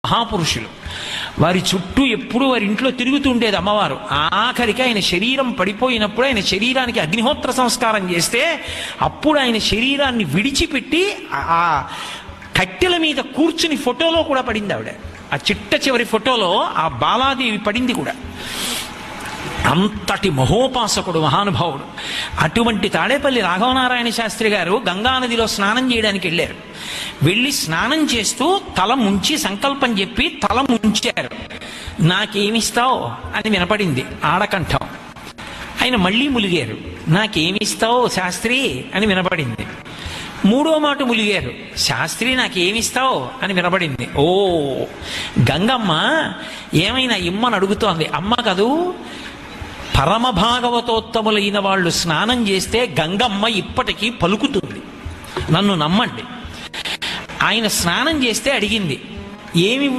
మహాపురుషులు. వారి చుట్టూ ఎప్పుడూ వారి ఇంట్లో తిరుగుతూ ఉండేది అమ్మవారు. ఆఖరికి ఆయన శరీరం పడిపోయినప్పుడు ఆయన శరీరానికి అగ్నిహోత్ర సంస్కారం చేస్తే అప్పుడు ఆయన శరీరాన్ని విడిచిపెట్టి ఆ కట్టెల మీద కూర్చుని ఫోటోలో కూడా పడింది ఆవిడ. ఆ చిట్ట చివరి ఫోటోలో ఆ బాలాదేవి పడింది కూడా. అంతటి మహోపాసకుడు, మహానుభావుడు. అటువంటి తాడేపల్లి రాఘవనారాయణ శాస్త్రి గారు గంగానదిలో స్నానం చేయడానికి వెళ్ళారు. వెళ్ళి స్నానం చేస్తూ తల ముంచి సంకల్పం చెప్పి తల ముంచారు. నాకేమిస్తావు అని వినపడింది ఆడకంఠం. ఆయన మళ్ళీ ములిగారు. నాకేమిస్తావు శాస్త్రి అని వినపడింది. మూడో మాట ములిగారు. శాస్త్రి నాకేమిస్తావు అని వినపడింది. ఓ గంగమ్మ ఏమైనా ఇమ్మని అడుగుతోంది. అమ్మ కదూ, పరమ భాగవతోత్తములైన వాళ్ళు స్నానం చేస్తే గంగమ్మ ఇప్పటికీ పలుకుతుంది, నన్ను నమ్మండి. ఆయన స్నానం చేస్తే అడిగింది, ఏమి